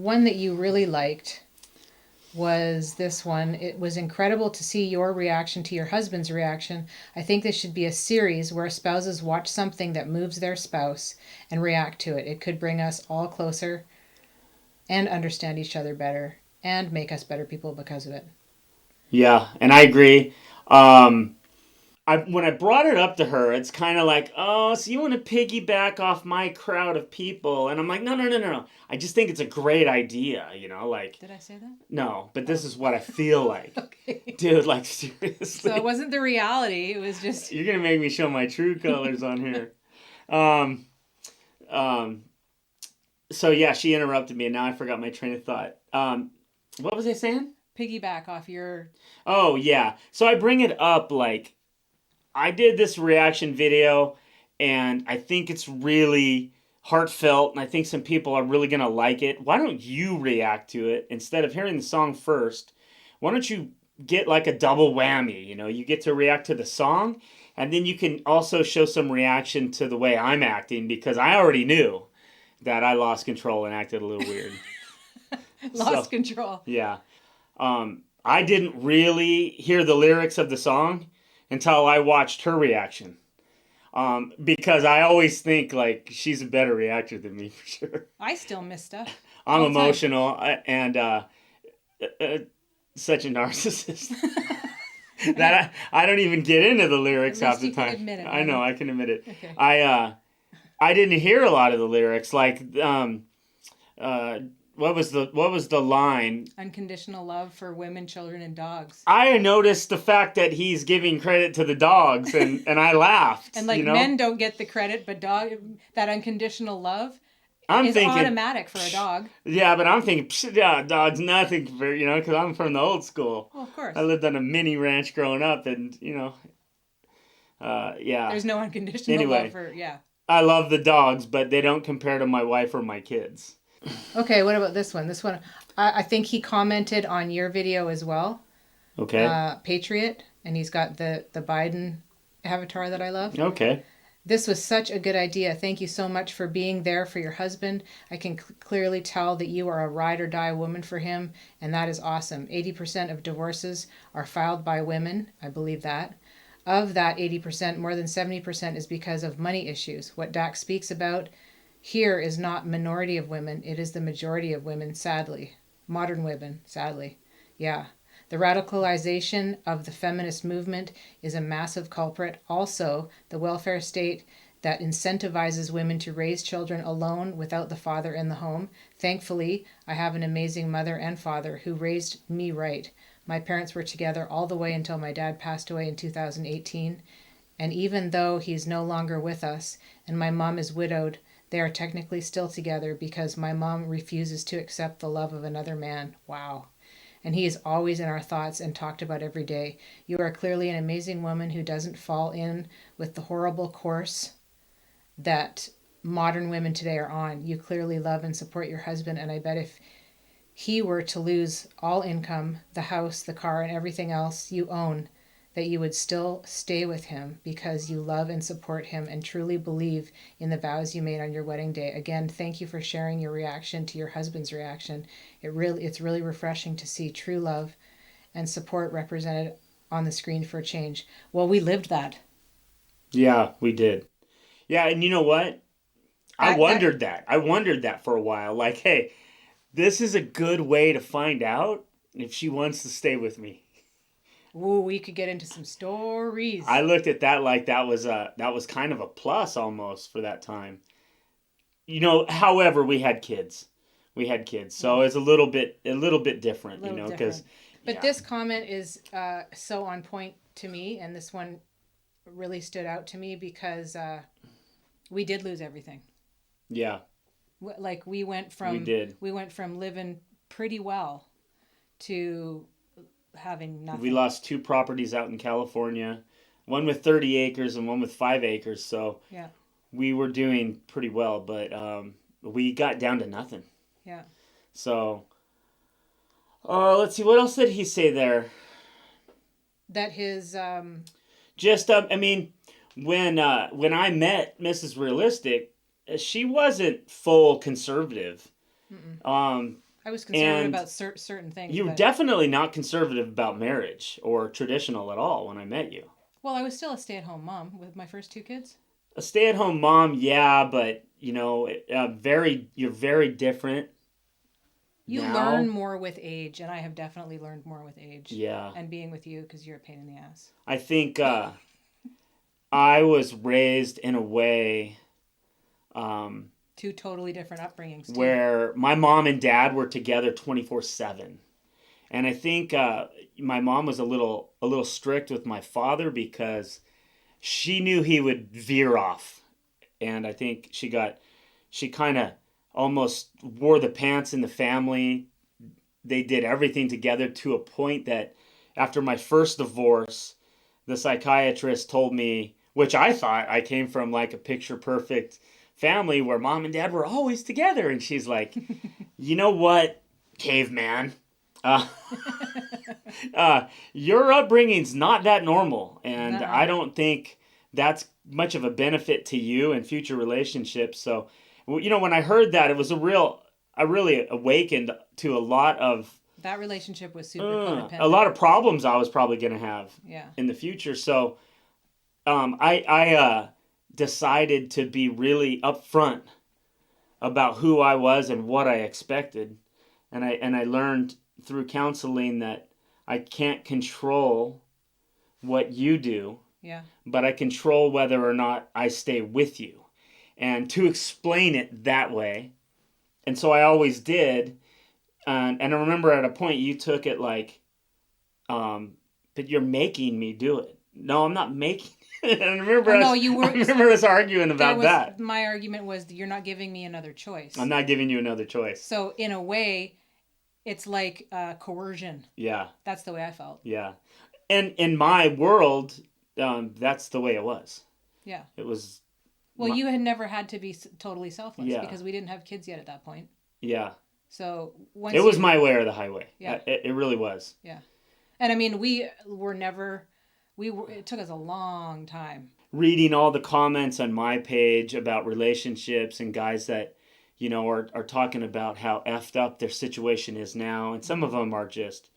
one that you really liked was this one. It was incredible to see your reaction to your husband's reaction. I think this should be a series where spouses watch something that moves their spouse and react to it. It could bring us all closer and understand each other better and make us better people because of it. Yeah, and I agree. Um, when I brought it up to her, it's kind of like, oh, so you want to piggyback off my crowd of people? And I'm like, no, no, no, no, no. I just think it's a great idea, like, Did I say that? no, but this Oh. is what I feel like. Okay. Dude, like, So it seriously. wasn't the reality. It was just. You're going to make me show my true colors on here. Um, um, so, yeah, she interrupted me, and now I forgot my train of thought. What was I saying? Piggyback off your. Oh, yeah. So I bring it up, like, I did this reaction video, and I think it's really heartfelt, and I think some people are really gonna like it. Why don't you react to it instead of hearing the song first? Why don't you get like a double whammy? You get to react to the song, and then you can also show some reaction to the way I'm acting because I already knew that I lost control and acted a little weird. Lost So control. yeah, I didn't really hear the lyrics of the song until I watched her reaction. Because I always think like she's a better reactor than me for sure. I still miss stuff I'm all the time. emotional and uh, such a narcissist that I don't even get into the At lyrics half least the you can time. admit it, I know honey. I can admit it. Okay. I didn't hear a lot of the lyrics. Like uh, what was the line? Unconditional love for women, children, and dogs. I noticed the fact that he's giving credit to the dogs, and I laughed. And like men don't get the credit, but that unconditional love I'm is thinking, automatic for a dog. yeah, but I'm thinking, yeah, dog's nothing for, because I'm from the old school. Well, of I course. lived on a mini ranch growing up, and, yeah. There's no unconditional love Anyway, for, yeah. I love the dogs, but they don't compare to my wife or my kids. Okay, what about this one? This one, I think he commented on your video as well, Okay? Patriot, and he's got the Biden avatar that I love. Okay. This was such a good idea. Thank you so much for being there for your husband. I can clearly tell that you are a ride or die woman for him, and that is awesome. 80% of divorces are filed by women. I believe that. Of that 80%, more than 70% is because of money issues. What Dax speaks about here is not minority of women, it is the majority of women, sadly. Modern women, sadly. Yeah. The radicalization of the feminist movement is a massive culprit. Also, the welfare state that incentivizes women to raise children alone without the father in the home. Thankfully, I have an amazing mother and father who raised me right. My parents were together all the way until my dad passed away in 2018. And even though he's no longer with us and my mom is widowed, they are technically still together because my mom refuses to accept the love of another man. Wow. And he is always in our thoughts and talked about every day. You are clearly an amazing woman who doesn't fall in with the horrible course that modern women today are on. You clearly love and support your husband, and I bet if he were to lose all income, the house, the car, and everything else you own, that you would still stay with him because you love and support him and truly believe in the vows you made on your wedding day. Again, thank you for sharing your reaction to your husband's reaction. It's really refreshing to see true love and support represented on the screen for a change. Well, we lived that. Yeah, we did. Yeah, and you know what? I That wondered that. I wondered that for a while. Like, hey, this is a good way to find out if she wants to stay with me. ooh, we could get into some I stories. looked at that like that was kind of a plus almost for that time. However, we had kids. We had kids, so Mm, it's a little bit a different, little because different. But yeah, this comment is so on point to me, and this one really stood out to me because we did lose everything. yeah, Like we did. we went from living pretty well to having We nothing. lost two properties out in California, one with 30 acres and one with 5 acres. So Yeah, we were doing pretty well, but we got down to nothing. yeah. So let's see, what else did he say there? That his Just I mean, when I met Mrs. Realistic, she wasn't full conservative. mm-mm. Um, I was conservative And about certain things, you were but definitely not conservative about marriage or traditional at all when I met you. well, I was still a stay-at-home mom with my first two kids. A stay-at-home mom, yeah, but you're very different You learn now. more with age, and I have definitely learned more with age Yeah, and being with you because you're a pain in the ass. I think I was raised in a way um, Two totally different upbringings too. where my mom and dad were together 24/7, and I think my mom was a little strict with my father because she knew he would veer off, and I think she kind of almost wore the pants in the family. They did everything together to a point that after my first divorce, the psychiatrist told me, which I thought I came from like a picture perfect family where mom and dad were always together. And she's like, you know what, caveman? Uh, your upbringing's not that normal. And Nuh-uh. I don't think that's much of a benefit to you and future relationships. So, when I heard that, I really awakened to That relationship was super codependent. a lot of problems I was probably going to have Yeah. in the future. So I decided to be really upfront about who I was and what I expected, and I learned through counseling that I can't control what you do, Yeah. but I control whether or not I stay with you, and to explain it that way. And so I always did. And I remember at a point you took it like, but you're making me do it. No, I'm not making. And Well, no, you I were. remember us arguing There about was that. my argument was you're not giving me another choice. I'm not giving you another choice. So in a way, it's like coercion. Yeah, That's the way I felt. yeah. And in my world, that's the way it was. Yeah. It was. Well, you had never had to be totally selfless Yeah, because we didn't have kids yet at that point. yeah. So once It was my way or the highway. Yeah. It really was. Yeah. And I mean, we were never. It took us a long time. Reading all the comments on my page about relationships and guys that are talking about how effed up their situation is now, and some of them are just,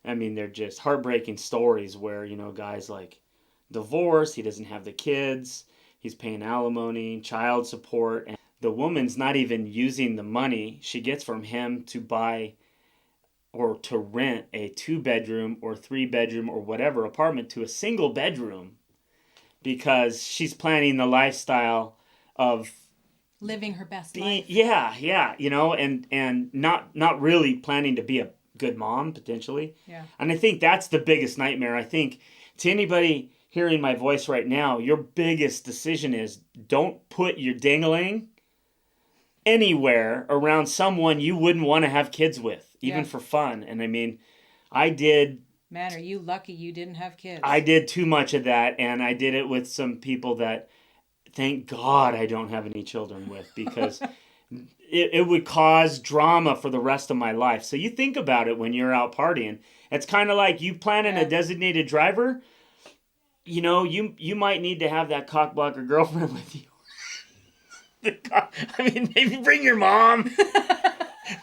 I mean, they're just heartbreaking stories where guys like divorce, he doesn't have the kids, he's paying alimony, child support, and the woman's not even using the money she gets from him to buy or to rent a 2-bedroom or 3-bedroom or whatever apartment to a single bedroom because she's planning the lifestyle of Living her best life. yeah, and not really planning to be a good mom potentially. Yeah. And I think that's the biggest nightmare. I think to anybody hearing my voice right now, your biggest decision is don't put your dingling anywhere around someone you wouldn't want to have kids with, even for fun. And I mean, I did. Man, are you lucky you didn't have kids? I did too much of that, and I did it with some people that, thank God, I don't have any children with because it would cause drama for the rest of my life. So you think about it when you're out partying. It's kind of like you planning a designated driver. You might need to have that cockblocker girlfriend with you. I mean, maybe bring your mom.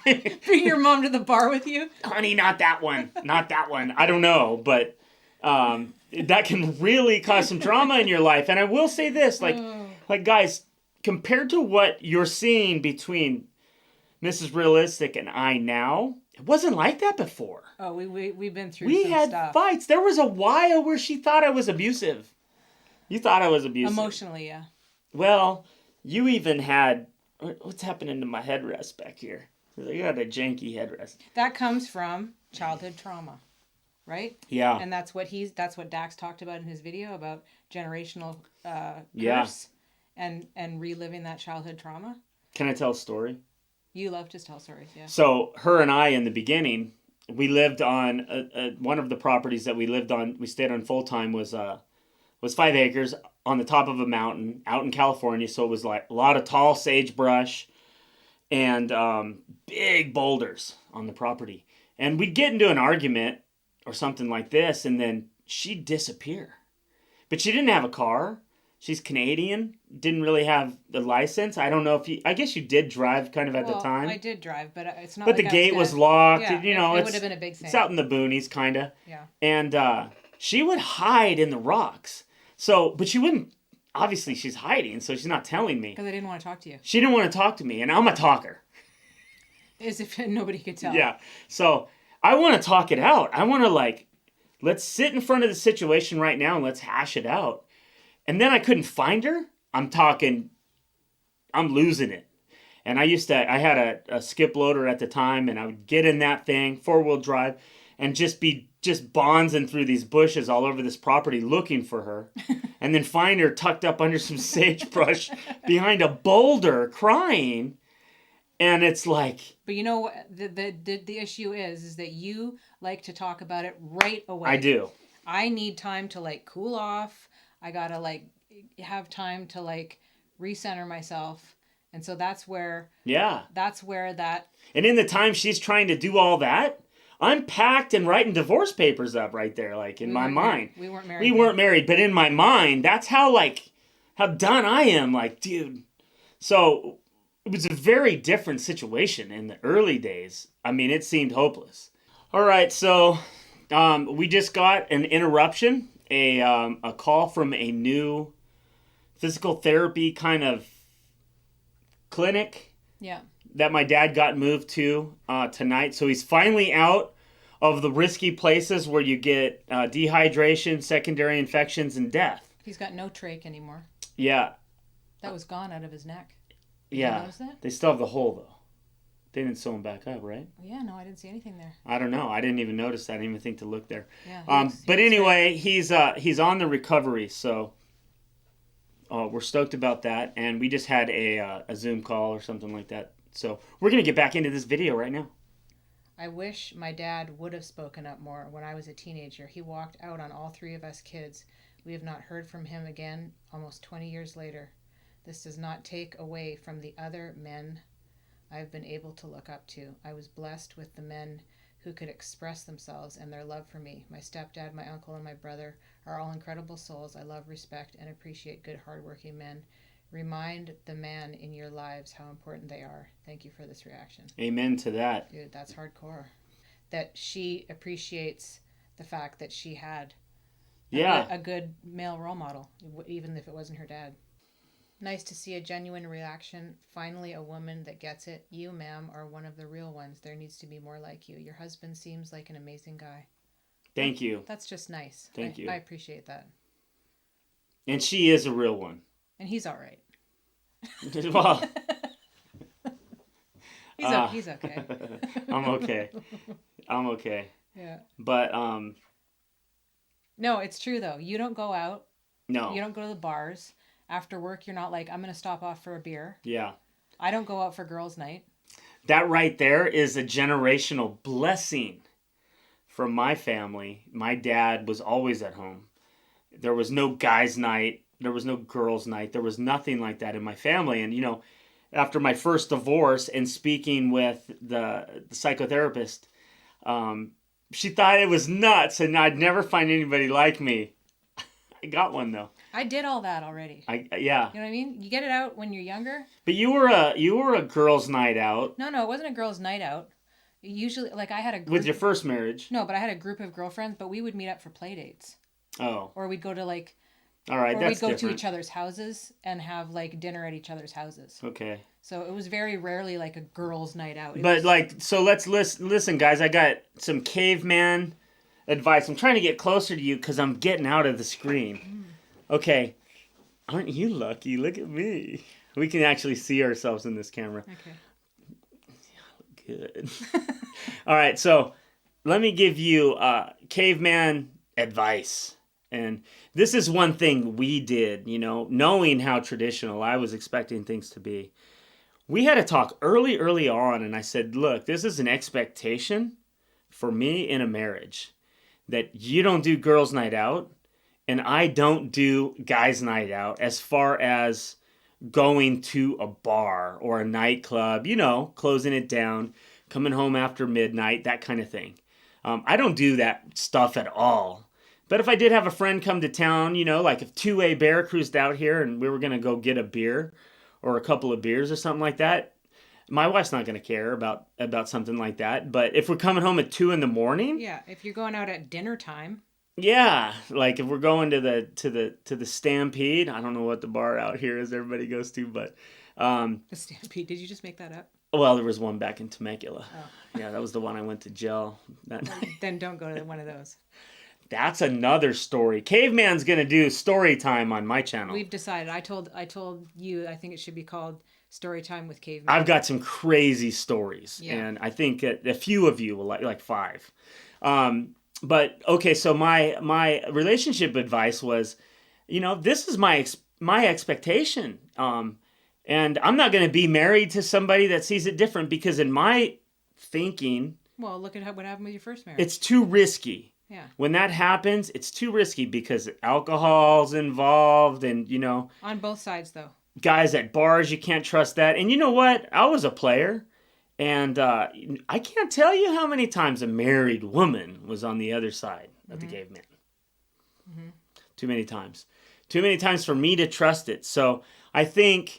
Bring your mom to the bar with you? Honey, not that one. Not that one. I don't know, but that can really cause some drama in your life. And I will say this, like guys, compared to what you're seeing between Mrs. Realistic and I now, it wasn't like that before. Oh, we've been through We some had stuff. fights. There was a while where she thought I was abusive. You thought I was abusive. Emotionally, yeah. Well, you even had... What's happening to my headrest back here? You got a janky headrest. That comes from childhood trauma, right? Yeah. And that's what Dax talked about in his video about generational curse and reliving that childhood trauma. Can I tell a story? You love to tell stories, yeah. So her and I, in the beginning, we lived on one of the properties that we lived on. We stayed on full time was 5 acres on the top of a mountain out in California. So it was like a lot of tall sagebrush and big boulders on the property. And we'd get into an argument or something like this, and then she'd disappear. But she didn't have a car. She's Canadian. Didn't really have the license. I don't know if you. I guess you did drive kind of at the Well, I time. did drive, but it's not But like the I was gate was gonna. locked. Yeah, You know, it would it's have been a big it's thing. out in the boonies, kind of. Yeah. And she would hide in the rocks. So, but she wouldn't. Obviously, she's hiding, so she's not telling me. Because I didn't want to talk to you. She didn't want to talk to me, and I'm a talker. As if nobody could tell. Yeah. So I want to talk it out. I want to like, let's sit in front of the situation right now and let's hash it out. And then I couldn't find her. I'm talking, I'm losing it. And I had a skip loader at the time, and I would get in that thing, 4-wheel drive, and just be bonzing through these bushes all over this property looking for her. And then find her tucked up under some sagebrush behind a boulder crying. And it's like, But you know what the issue is that you like to talk about it right away. I do. I need time to like cool off. I gotta like have time to like recenter myself. And so that's where Yeah. that And in the time she's trying to do all that, I'm packed and writing divorce papers up right there, like in my mind. We weren't married. We weren't married, but in my mind, that's how done I am. Like, dude. So it was a very different situation in the early days. I mean, it seemed hopeless. All right, so we just got an interruption, a call from a new physical therapy kind of clinic. Yeah. That my dad got moved to tonight. So he's finally out of the risky places where you get dehydration, secondary infections, and death. He's got no trach anymore. Yeah. That was gone out of his neck. Did Yeah. you notice that? They still have the hole, though. They didn't sew him back up, right? Yeah, no, I didn't see anything there. I don't know. I didn't even notice that. I didn't even think to look there. Yeah. But anyway, he's on the recovery, so we're stoked about that. And we just had a Zoom call or something like that. So we're going to get back into this video right now. I wish my dad would have spoken up more when I was a teenager. He walked out on all 3 of us kids. We have not heard from him again almost 20 years later. This does not take away from the other men I've been able to look up to. I was blessed with the men who could express themselves and their love for me. My stepdad, my uncle, and my brother are all incredible souls. I love, respect, and appreciate good, hardworking men. Remind the man in your lives how important they are. Thank you for this reaction. Amen to that. Dude, that's hardcore. That she appreciates the fact that she had a good male role model, even if it wasn't her dad. Nice to see a genuine reaction. Finally, a woman that gets it. You, ma'am, are one of the real ones. There needs to be more like you. Your husband seems like an amazing guy. Thank you. That's just nice. Thank you. I appreciate that. And she is a real one. And he's all right. Well, he's okay. I'm okay. I'm okay. Yeah. But no, it's true though. You don't go out. no. You don't go to the bars. After work, you're not like, I'm going to stop off for a beer. Yeah. I don't go out for girls' night. That right there is a generational blessing from my family. My dad was always at home. There was no guys' night. There was no girls' night. There was nothing like that in my family. And, you know, after my first divorce and speaking with the psychotherapist, she thought it was nuts and I'd never find anybody like me. I got one, though. I did all that already. Yeah. You know what I mean? You get it out when you're younger. But you were a girls' night out. No, it wasn't a girls' night out. Usually, like I had a group. With your first marriage. No, but I had a group of girlfriends, but we would meet up for play dates. Oh. Or we'd go to like. All right, or that's we'd go different. to each other's houses and have like dinner at each other's houses. Okay. So it was very rarely like a girls' night out. But like, so let's listen, guys. I got some caveman advice. I'm trying to get closer to you because I'm getting out of the screen. Okay. Aren't you lucky? Look at me. We can actually see ourselves in this camera. Okay. Good. All right, so let me give you caveman advice. And this is one thing we did, you know, knowing how traditional I was expecting things to be. We had a talk early on, and I said, look, this is an expectation for me in a marriage that you don't do girls' night out, and I don't do guys' night out as far as going to a bar or a nightclub, you know, closing it down, coming home after midnight, that kind of thing. I don't do that stuff at all. But if I did have a friend come to town, like if 2A Bear cruised out here and we were going to go get a beer or a couple of beers or something like that, my wife's not going to care about something like that. But if we're coming home at 2 in the morning, Yeah, if you're going out at dinner time. yeah, like if we're going to the Stampede, I don't know what the bar out here is everybody goes to, but The Stampede. Did you just make that up? well, there was one back in Temecula. Oh. Yeah, that was the one I went to jail that night. Then don't go to one of those. That's another story. Caveman's gonna do story time on my channel. We've decided. I told you. I think it should be called Story Time with Caveman. I've got some crazy stories, Yeah. and I think a few of you will like 5. But okay, so my relationship advice was, this is my expectation, and I'm not going to be married to somebody that sees it different, because in my thinking, well, look at what happened with your first marriage. it's too risky. Yeah. When that happens, it's too risky because alcohol's involved, and on both sides though. Guys at bars, you can't trust that. And you know what? I was a player, and I can't tell you how many times a married woman was on the other side of the caveman. Mm-hmm. Too many times. Too many times for me to trust it. So I think,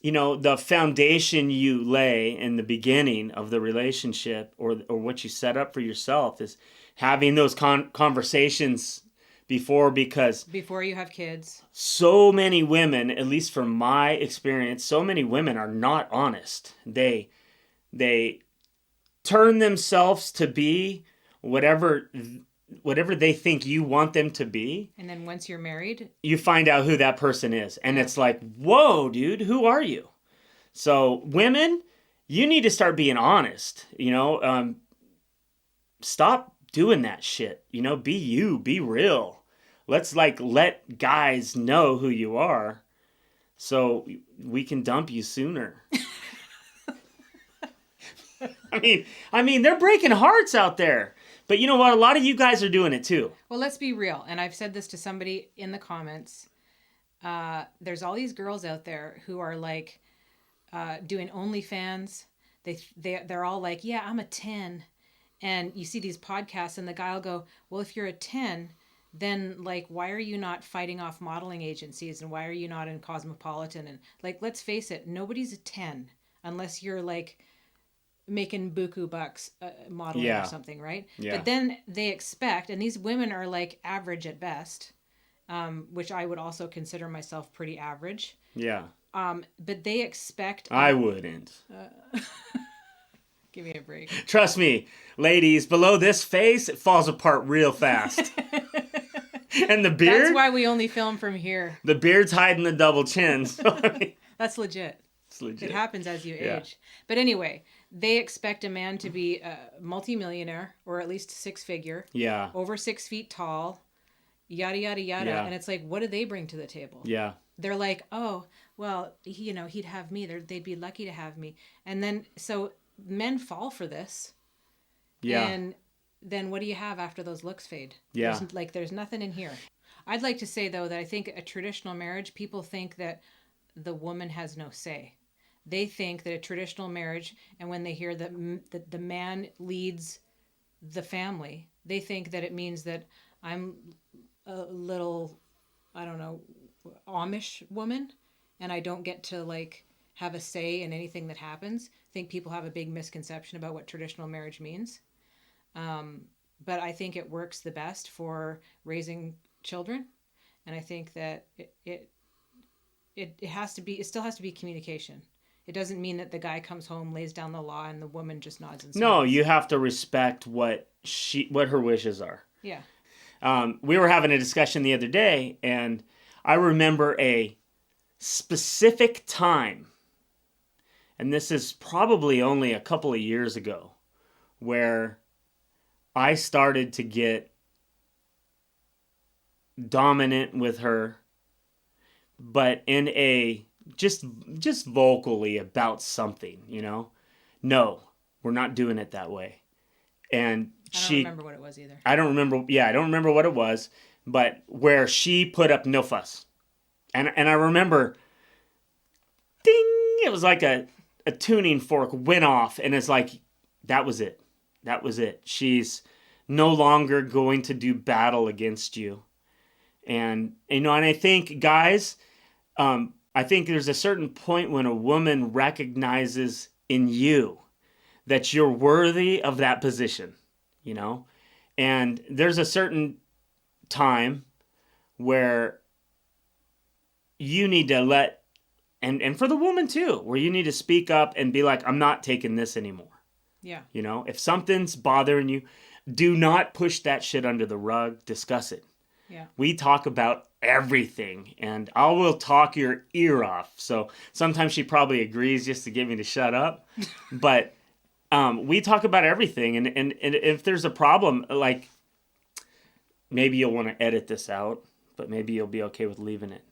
the foundation you lay in the beginning of the relationship, or what you set up for yourself, is having those conversations before you have kids. So many women, at least from my experience, so many women are not honest. They turn themselves to be whatever they think you want them to be. And then once you're married, you find out who that person is. And it's like, whoa, dude, who are you? So women, you need to start being honest. Stop doing that shit. Be you, be real. Let's let guys know who you are so we can dump you sooner. I mean, they're breaking hearts out there. But you know what? A lot of you guys are doing it too. Well, let's be real. And I've said this to somebody in the comments. There's all these girls out there who are doing OnlyFans. They're all like, yeah, I'm a 10. And you see these podcasts and the guy will go, well, if you're a 10, then why are you not fighting off modeling agencies, and why are you not in Cosmopolitan? And let's face it, nobody's a 10 unless you're making buku bucks modeling or something, right? Yeah. But then they expect, and these women are average at best, which I would also consider myself pretty average. Yeah. But they expect. I wouldn't. Give me a break. Trust me, ladies, below this face, it falls apart real fast. And the beard? That's why we only film from here. The beard's hiding the double chin. So, that's legit. It's legit. It happens as you age. But anyway, they expect a man to be a multimillionaire, or at least 6-figure. Yeah. Over 6 feet tall. Yada, yada, yada. Yeah. And it's what do they bring to the table? Yeah. They're oh, well, he'd have me. They'd be lucky to have me. And then, so men fall for this. Yeah. And then what do you have after those looks fade? Yeah. There's nothing in here. I'd like to say, though, that I think a traditional marriage, people think that the woman has no say. They think that a traditional marriage, and when they hear that the man leads the family, they think that it means that I'm a little, I don't know, Amish woman, and I don't get to have a say in anything that happens. I think people have a big misconception about what traditional marriage means. But I think it works the best for raising children, and I think that it still has to be communication. It doesn't mean that the guy comes home, lays down the law, and the woman just nods and smiles. No, you have to respect what her wishes are. Yeah. We were having a discussion the other day, and I remember a specific time, and this is probably only a couple of years ago, where I started to get dominant with her, but in a just vocally about something, no, we're not doing it that way. And I don't remember what it was either. I don't remember what it was, but where she put up no fuss. And I remember, ding, it was like a tuning fork went off, and it's that was it. That was it. She's no longer going to do battle against you. And and I think, guys, I think there's a certain point when a woman recognizes in you that you're worthy of that position, you know? And there's a certain time where you need to let, and for the woman too, where you need to speak up and be like, I'm not taking this anymore. Yeah. If something's bothering you, do not push that shit under the rug. Discuss it. Yeah. We talk about everything, and I will talk your ear off. So sometimes she probably agrees just to get me to shut up. But we talk about everything. And if there's a problem, like, maybe you'll want to edit this out, but maybe you'll be okay with leaving it.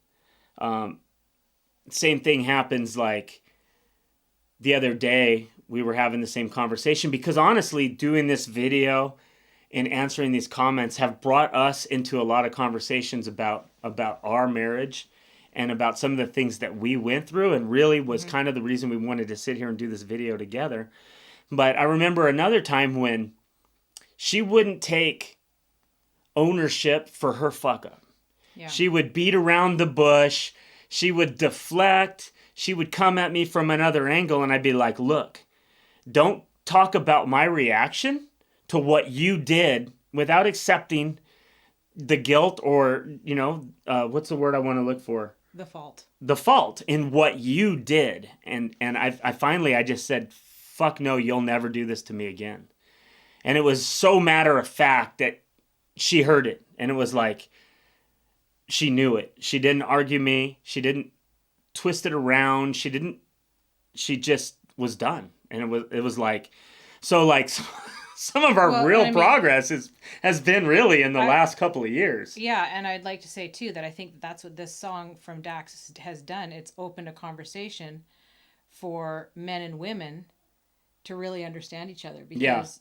Same thing happens, like, the other day, we were having the same conversation, because honestly, doing this video and answering these comments have brought us into a lot of conversations about our marriage and about some of the things that we went through, and really was kind of the reason we wanted to sit here and do this video together. But I remember another time when she wouldn't take ownership for her fuck up. Yeah. She would beat around the bush. She would deflect. She would come at me from another angle, and I'd be like, look, don't talk about my reaction to what you did without accepting the guilt, or, what's the word I want to look for? The fault. The fault in what you did. And I finally, I just said, fuck no, you'll never do this to me again. And it was so matter of fact that she heard it. And it was like, she knew it. She didn't argue me. She didn't twist it around. She just was done. And it was like, so like, some of our real progress has been really in the last couple of years. Yeah, and I'd like to say too that I think that's what this song from Dax has done. It's opened a conversation for men and women to really understand each other, because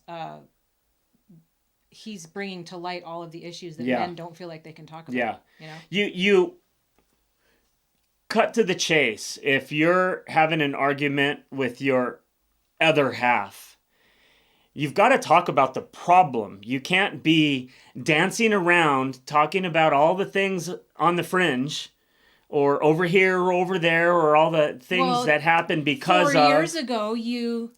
he's bringing to light all of the issues that men don't feel like they can talk about. Yeah, you cut to the chase. If you're having an argument with your other half, you've got to talk about the problem. You can't be dancing around talking about all the things on the fringe, or over here or over there, or all the things that happened because 4 years ago you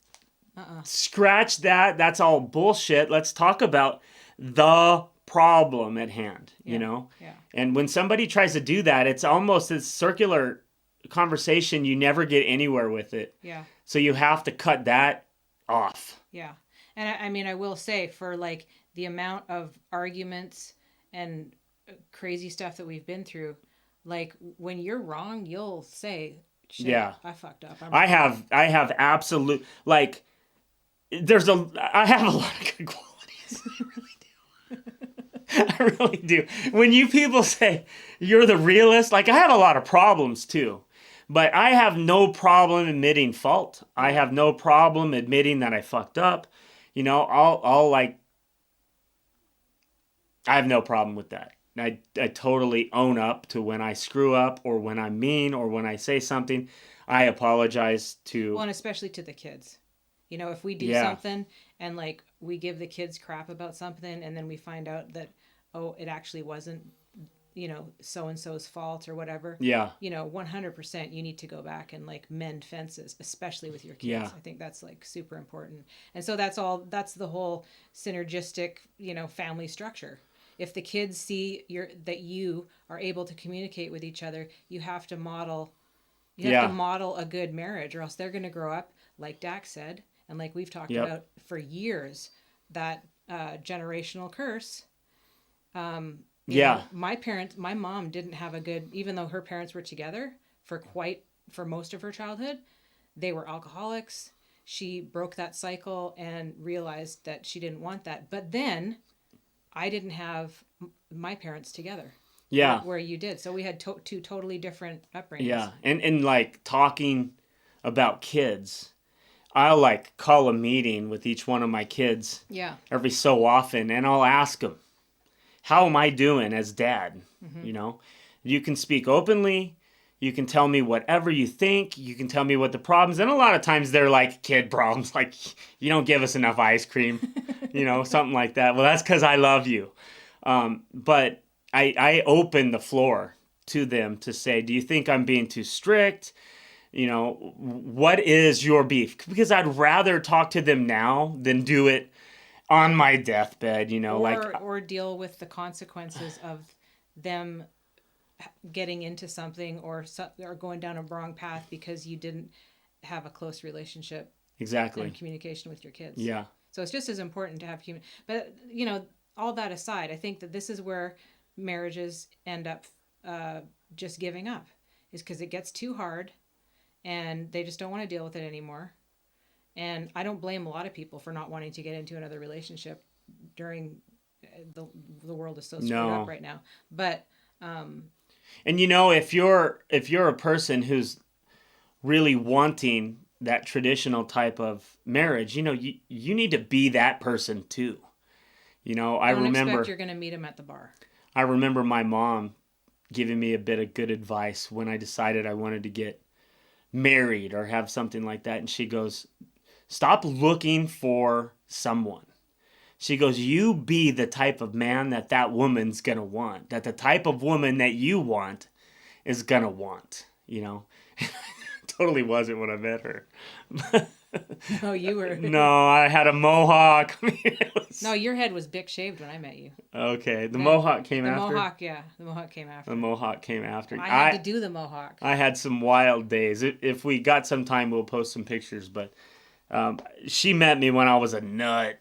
scratch that. That's all bullshit. Let's talk about the problem at hand, Yeah. And when somebody tries to do that, it's almost a circular conversation. You never get anywhere with it. Yeah. So you have to cut that off. Yeah. And I mean, I will say, for like the amount of arguments and crazy stuff that we've been through, like, when you're wrong, you'll say, shit, yeah, I fucked up. I have absolute, like, I have a lot of good qualities. I really do. I really do. When you people say you're the realist, like, I have a lot of problems too. But I have no problem admitting fault. I have no problem admitting that I fucked up. I'll like, I have no problem with that. I totally own up to when I screw up, or when I'm mean, or when I say something. I apologize to... Well, and especially to the kids. If we do something and, like, we give the kids crap about something, and then we find out that, oh, it actually wasn't, so-and-so's fault or whatever. Yeah. 100% you need to go back and, like, mend fences, especially with your kids. Yeah. I think that's, like, super important. And so that's the whole synergistic, family structure. If the kids see that you are able to communicate with each other, you have to model a good marriage, or else they're going to grow up, like Dax said, and like we've talked about for years, that generational curse. My mom didn't have a good, even though her parents were together for most of her childhood, they were alcoholics. She broke that cycle and realized that she didn't want that. But then I didn't have my parents together. Yeah. Where you did. So we had two totally different upbringings. Yeah. And like, talking about kids, I'll like call a meeting with each one of my kids every so often, and I'll ask them, how am I doing as dad? You can speak openly. You can tell me whatever you think. You can tell me what the problems. And a lot of times they're like kid problems, like you don't give us enough ice cream, something like that. Well, that's because I love you. But I open the floor to them to say, do you think I'm being too strict? What is your beef? Because I'd rather talk to them now than do it on my deathbed, or deal with the consequences of them getting into something or going down a wrong path because you didn't have a close relationship exactly and communication with your kids. Yeah. So it's just as important to have but all that aside, I think that this is where marriages end up just giving up, is because it gets too hard and they just don't want to deal with it anymore. And I don't blame a lot of people for not wanting to get into another relationship during the world is so screwed up right now. But and if you're a person who's really wanting that traditional type of marriage, you need to be that person too. I remember expect you're going to meet him at the bar. I remember my mom giving me a bit of good advice when I decided I wanted to get married or have something like that. And she goes, stop looking for someone. She goes, you be the type of man that woman's going to want, that the type of woman that you want is going to want, Totally wasn't when I met her. No, you were. No, I had a mohawk. No, your head was big shaved when I met you. Okay, the mohawk came after. The mohawk came after. The mohawk came after. I had to do the mohawk. I had some wild days. If we got some time, we'll post some pictures. But she met me when I was a nut.